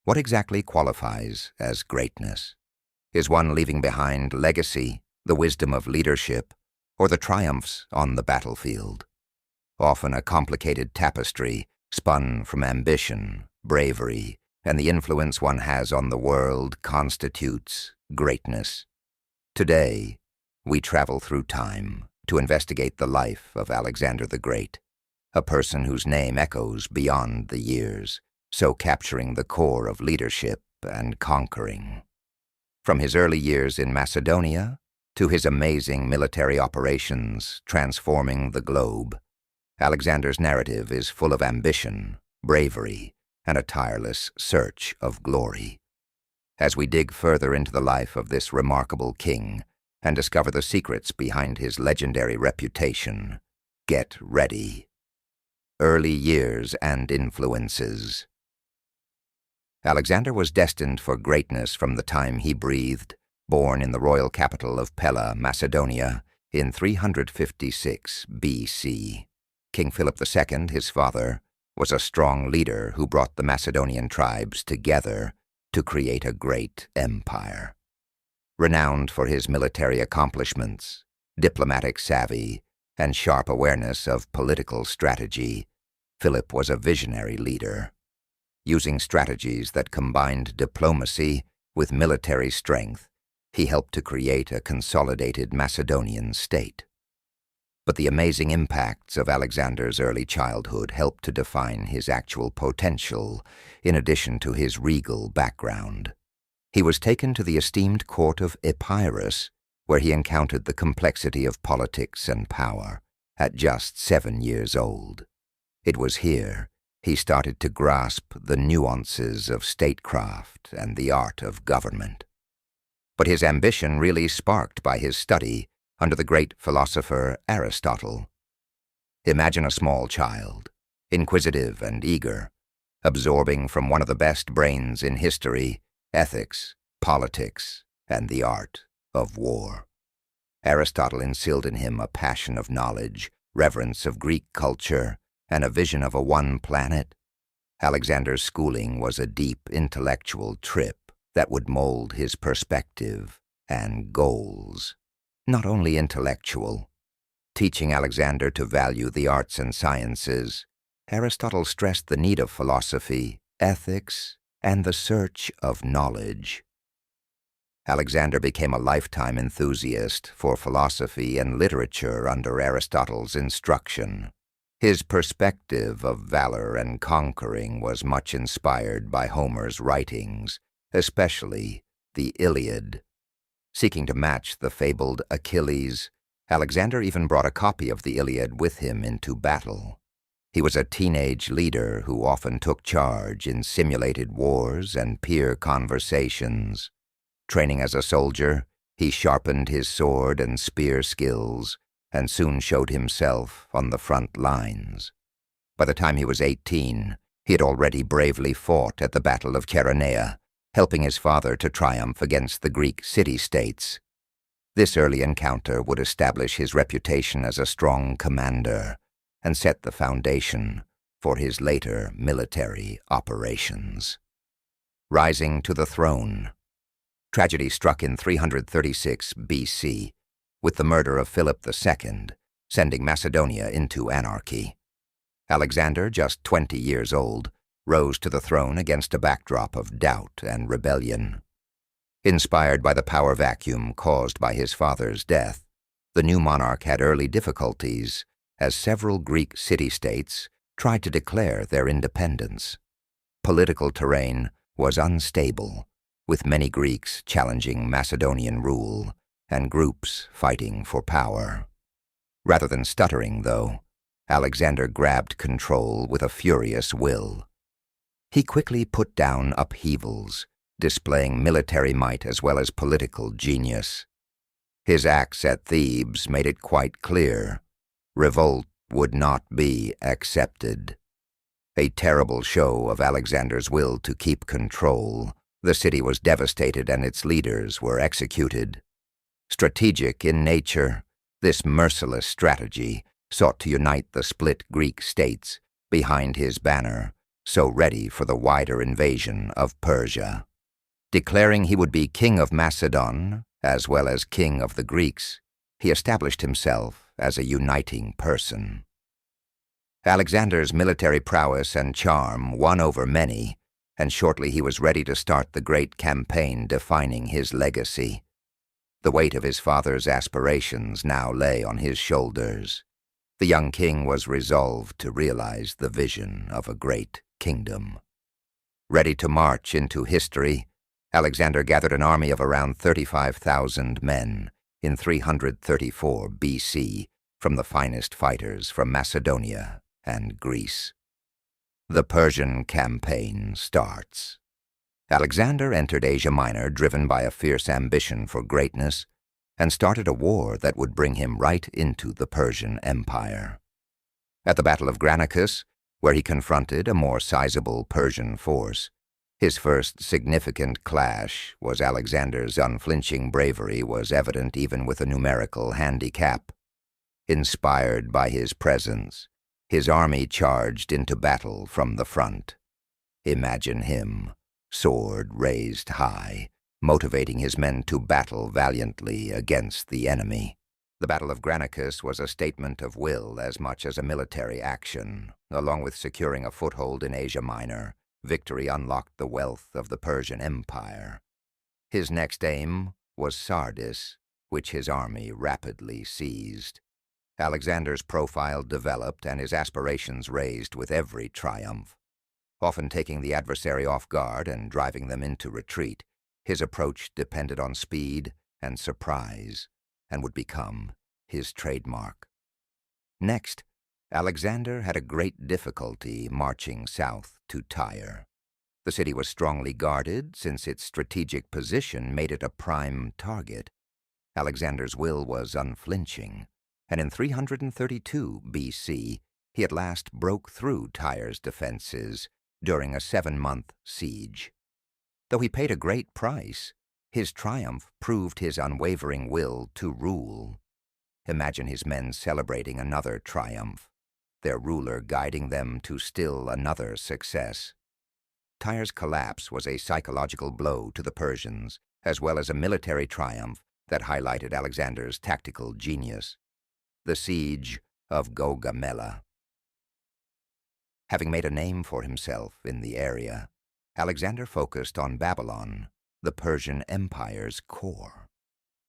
What exactly qualifies as greatness? Is one leaving behind legacy, the wisdom of leadership, or the triumphs on the battlefield? Often a complicated tapestry spun from ambition, bravery, and the influence one has on the world constitutes greatness. Today, we travel through time to investigate the life of Alexander the Great, a person whose name echoes beyond the years, so capturing the core of leadership and conquering. From his early years in Macedonia to his amazing military operations transforming the globe, Alexander's narrative is full of ambition, bravery, and a tireless search of glory. As we dig further into the life of this remarkable king and discover the secrets behind his legendary reputation, get ready. Early years and influences. Alexander was destined for greatness from the time he breathed, born in the royal capital of Pella, Macedonia, in 356 BC. King Philip II, his father, was a strong leader who brought the Macedonian tribes together to create a great empire. Renowned for his military accomplishments, diplomatic savvy, and sharp awareness of political strategy, Philip was a visionary leader. Using strategies that combined diplomacy with military strength, he helped to create a consolidated Macedonian state. But the amazing impacts of Alexander's early childhood helped to define his actual potential, in addition to his regal background. He was taken to the esteemed court of Epirus, where he encountered the complexity of politics and power, at just 7 years old. It was here he started to grasp the nuances of statecraft and the art of government. But his ambition really sparked by his study under the great philosopher Aristotle. Imagine a small child, inquisitive and eager, absorbing from one of the best brains in history, ethics, politics, and the art of war. Aristotle instilled in him a passion of knowledge, reverence of Greek culture, and a vision of a one planet. Alexander's schooling was a deep intellectual trip that would mold his perspective and goals. Not only intellectual. Teaching Alexander to value the arts and sciences, Aristotle stressed the need of philosophy, ethics, and the search of knowledge. Alexander became a lifetime enthusiast for philosophy and literature under Aristotle's instruction. His perspective of valor and conquering was much inspired by Homer's writings, especially the Iliad. Seeking to match the fabled Achilles, Alexander even brought a copy of the Iliad with him into battle. He was a teenage leader who often took charge in simulated wars and peer conversations. Training as a soldier, he sharpened his sword and spear skills and soon showed himself on the front lines. By the time he was 18, he had already bravely fought at the Battle of Chaeronea, helping his father to triumph against the Greek city-states. This early encounter would establish his reputation as a strong commander and set the foundation for his later military operations. Rising to the throne. Tragedy struck in 336 BC, with the murder of Philip II, sending Macedonia into anarchy. Alexander, just 20 years old, rose to the throne against a backdrop of doubt and rebellion. Inspired by the power vacuum caused by his father's death, the new monarch had early difficulties as several Greek city-states tried to declare their independence. Political terrain was unstable, with many Greeks challenging Macedonian rule and groups fighting for power. Rather than stuttering, though, Alexander grabbed control with a furious will. He quickly put down upheavals, displaying military might as well as political genius. His acts at Thebes made it quite clear: revolt would not be accepted. A terrible show of Alexander's will to keep control, the city was devastated and its leaders were executed. Strategic in nature, this merciless strategy sought to unite the split Greek states behind his banner so ready for the wider invasion of Persia. Declaring he would be king of Macedon, as well as king of the Greeks, he established himself as a uniting person. Alexander's military prowess and charm won over many, and shortly he was ready to start the great campaign defining his legacy. The weight of his father's aspirations now lay on his shoulders. The young king was resolved to realize the vision of a great kingdom. Ready to march into history, Alexander gathered an army of around 35,000 men in 334 BC from the finest fighters from Macedonia and Greece. The Persian campaign starts. Alexander entered Asia Minor driven by a fierce ambition for greatness and started a war that would bring him right into the Persian Empire. At the Battle of Granicus, where he confronted a more sizable Persian force, his first significant clash was Alexander's unflinching bravery was evident even with a numerical handicap. Inspired by his presence, his army charged into battle from the front. Imagine him, sword raised high, motivating his men to battle valiantly against the enemy. The Battle of Granicus was a statement of will as much as a military action. Along with securing a foothold in Asia Minor, victory unlocked the wealth of the Persian Empire. His next aim was Sardis, which his army rapidly seized. Alexander's profile developed and his aspirations raised with every triumph. Often taking the adversary off guard and driving them into retreat, his approach depended on speed and surprise, and would become his trademark. Next, Alexander had a great difficulty marching south to Tyre. The city was strongly guarded since its strategic position made it a prime target. Alexander's will was unflinching, and in 332 BC, he at last broke through Tyre's defenses during a 7-month siege. Though he paid a great price, his triumph proved his unwavering will to rule. Imagine his men celebrating another triumph, their ruler guiding them to still another success. Tyre's collapse was a psychological blow to the Persians, as well as a military triumph that highlighted Alexander's tactical genius. The Siege of Gaugamela. Having made a name for himself in the area, Alexander focused on Babylon, the Persian Empire's core.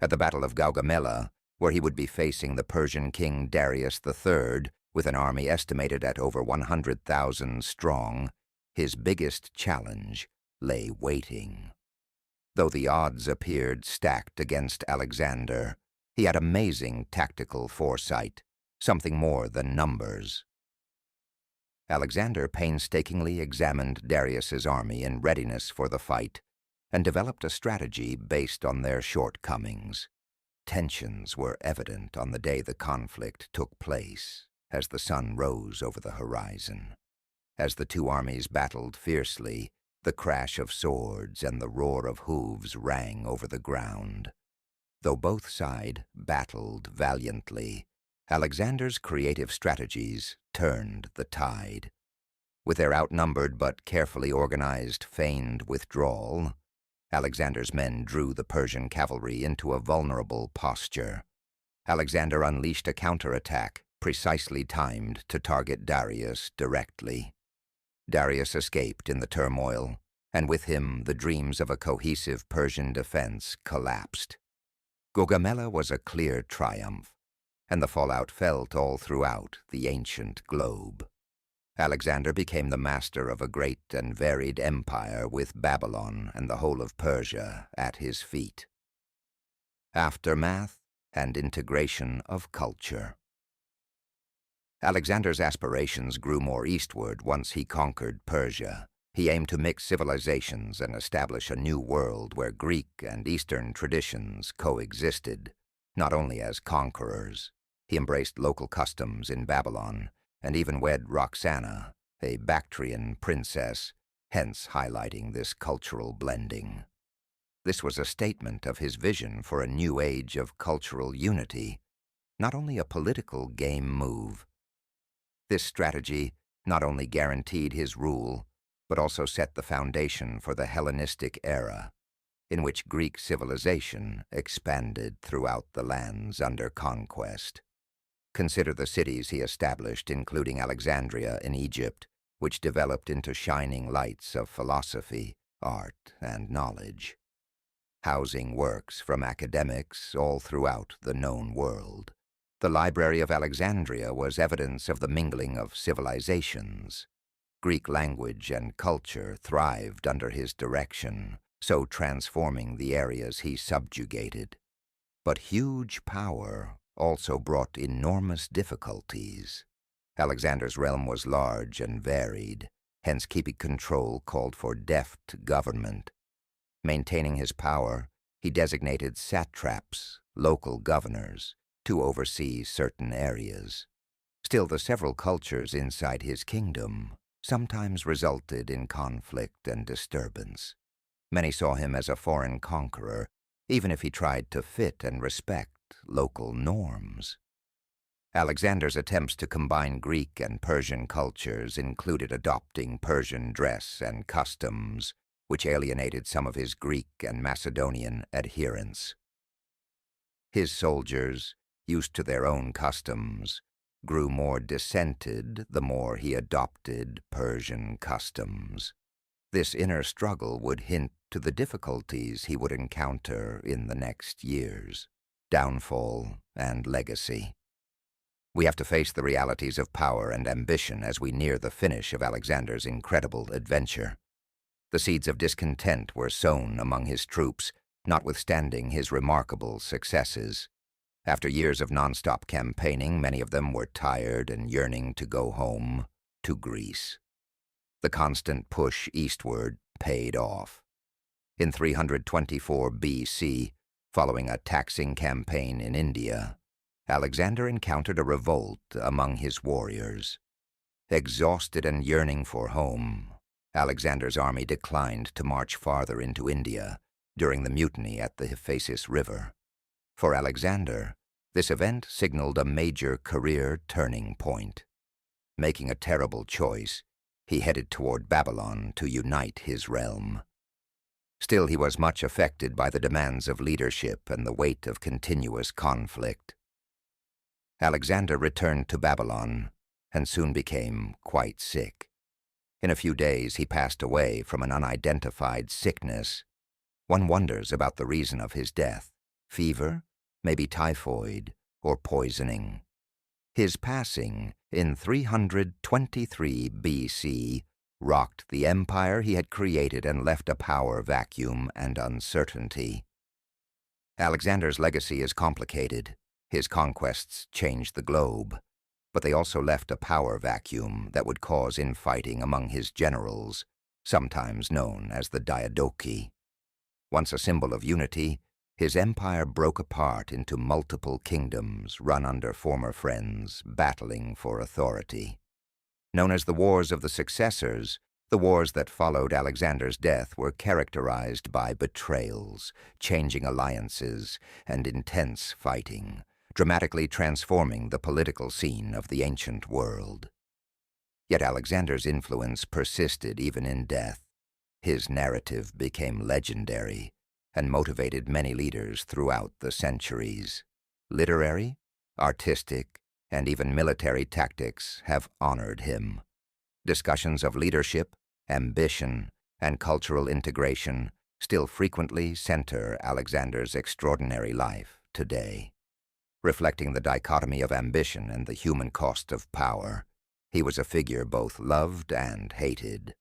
At the Battle of Gaugamela, where he would be facing the Persian king Darius III with an army estimated at over 100,000 strong, his biggest challenge lay waiting. Though the odds appeared stacked against Alexander, he had amazing tactical foresight, something more than numbers. Alexander painstakingly examined Darius's army in readiness for the fight and developed a strategy based on their shortcomings. Tensions were evident on the day the conflict took place, as the sun rose over the horizon. As the two armies battled fiercely, the crash of swords and the roar of hooves rang over the ground. Though both sides battled valiantly, Alexander's creative strategies turned the tide. With their outnumbered but carefully organized feigned withdrawal, Alexander's men drew the Persian cavalry into a vulnerable posture. Alexander unleashed a counterattack, precisely timed to target Darius directly. Darius escaped in the turmoil, and with him the dreams of a cohesive Persian defense collapsed. Gaugamela was a clear triumph, and the fallout felt all throughout the ancient globe. Alexander became the master of a great and varied empire with Babylon and the whole of Persia at his feet. Aftermath and integration of culture. Alexander's aspirations grew more eastward once he conquered Persia. He aimed to mix civilizations and establish a new world where Greek and Eastern traditions coexisted. Not only as conquerors, he embraced local customs in Babylon and even wed Roxana, a Bactrian princess, hence highlighting this cultural blending. This was a statement of his vision for a new age of cultural unity, not only a political game move. This strategy not only guaranteed his rule, but also set the foundation for the Hellenistic era, in which Greek civilization expanded throughout the lands under conquest. Consider the cities he established, including Alexandria in Egypt, which developed into shining lights of philosophy, art, and knowledge, housing works from academics all throughout the known world. The Library of Alexandria was evidence of the mingling of civilizations. Greek language and culture thrived under his direction, so transforming the areas he subjugated. But huge power also brought enormous difficulties. Alexander's realm was large and varied, hence keeping control called for deft government. Maintaining his power, he designated satraps, local governors, to oversee certain areas. Still, the several cultures inside his kingdom sometimes resulted in conflict and disturbance. Many saw him as a foreign conqueror, even if he tried to fit and respect local norms. Alexander's attempts to combine Greek and Persian cultures included adopting Persian dress and customs, which alienated some of his Greek and Macedonian adherents. His soldiers, used to their own customs, grew more dissented the more he adopted Persian customs. This inner struggle would hint to the difficulties he would encounter in the next years: downfall and legacy. We have to face the realities of power and ambition as we near the finish of Alexander's incredible adventure. The seeds of discontent were sown among his troops, notwithstanding his remarkable successes. After years of non-stop campaigning, many of them were tired and yearning to go home, to Greece. The constant push eastward paid off. In 324 BC, following a taxing campaign in India, Alexander encountered a revolt among his warriors. Exhausted and yearning for home, Alexander's army declined to march farther into India during the mutiny at the Ephesus River. For Alexander, this event signaled a major career turning point. Making a terrible choice, he headed toward Babylon to unite his realm. Still, he was much affected by the demands of leadership and the weight of continuous conflict. Alexander returned to Babylon and soon became quite sick. In a few days, he passed away from an unidentified sickness. One wonders about the reason of his death: fever, maybe typhoid, or poisoning. His passing in 323 BC rocked the empire he had created and left a power vacuum and uncertainty. Alexander's legacy is complicated. His conquests changed the globe, but they also left a power vacuum that would cause infighting among his generals, sometimes known as the Diadochi. Once a symbol of unity, his empire broke apart into multiple kingdoms run under former friends, battling for authority. Known as the Wars of the Successors, the wars that followed Alexander's death were characterized by betrayals, changing alliances, and intense fighting, dramatically transforming the political scene of the ancient world. Yet Alexander's influence persisted even in death. His narrative became legendary and motivated many leaders throughout the centuries. Literary, artistic, and even military tactics have honored him. Discussions of leadership, ambition, and cultural integration still frequently center Alexander's extraordinary life today. Reflecting the dichotomy of ambition and the human cost of power, he was a figure both loved and hated.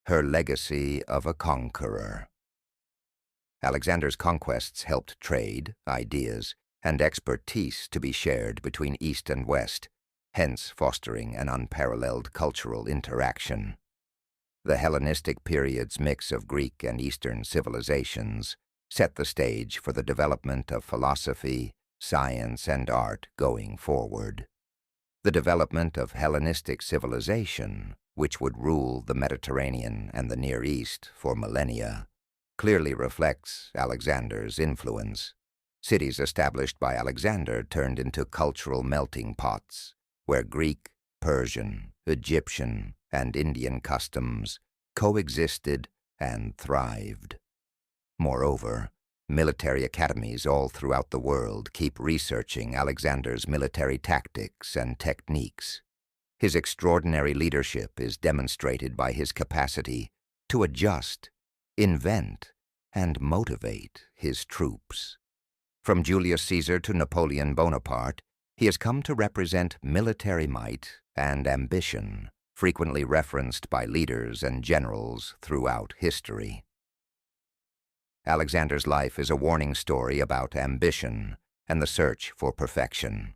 Her legacy of a conqueror. Alexander's conquests helped trade, ideas, and expertise to be shared between East and West, hence fostering an unparalleled cultural interaction. The Hellenistic period's mix of Greek and Eastern civilizations set the stage for the development of philosophy, science, and art going forward. The development of Hellenistic civilization, which would rule the Mediterranean and the Near East for millennia, clearly reflects Alexander's influence. Cities established by Alexander turned into cultural melting pots, where Greek, Persian, Egyptian, and Indian customs coexisted and thrived. Moreover, military academies all throughout the world keep researching Alexander's military tactics and techniques. His extraordinary leadership is demonstrated by his capacity to adjust, invent, and motivate his troops. From Julius Caesar to Napoleon Bonaparte, he has come to represent military might and ambition, frequently referenced by leaders and generals throughout history. Alexander's life is a warning story about ambition and the search for perfection.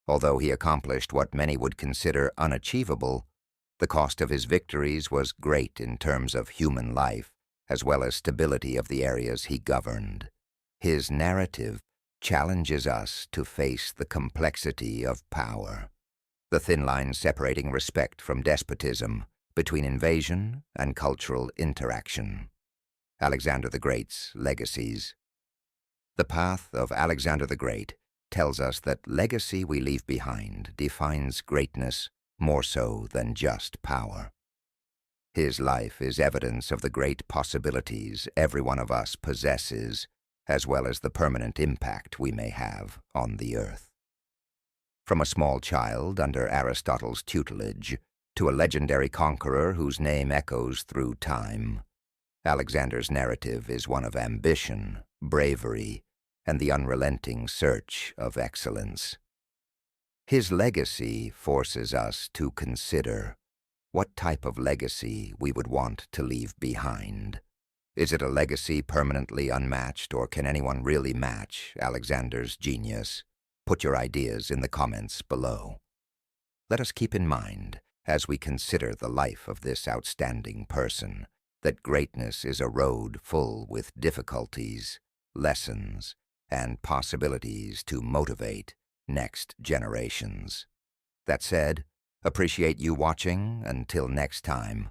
Although he accomplished what many would consider unachievable, the cost of his victories was great in terms of human life, as well as stability of the areas he governed. His narrative challenges us to face the complexity of power, the thin line separating respect from despotism, between invasion and cultural interaction. Alexander the Great's legacies. The path of Alexander the Great tells us that legacy we leave behind defines greatness more so than just power. His life is evidence of the great possibilities every one of us possesses, as well as the permanent impact we may have on the earth. From a small child under Aristotle's tutelage to a legendary conqueror whose name echoes through time, Alexander's narrative is one of ambition, bravery, and the unrelenting search of excellence. His legacy forces us to consider what type of legacy we would want to leave behind. Is it a legacy permanently unmatched, or can anyone really match Alexander's genius? Put your ideas in the comments below. Let us keep in mind, as we consider the life of this outstanding person, that greatness is a road full with difficulties, lessons, and possibilities to motivate next generations. That said, appreciate you watching. Until next time,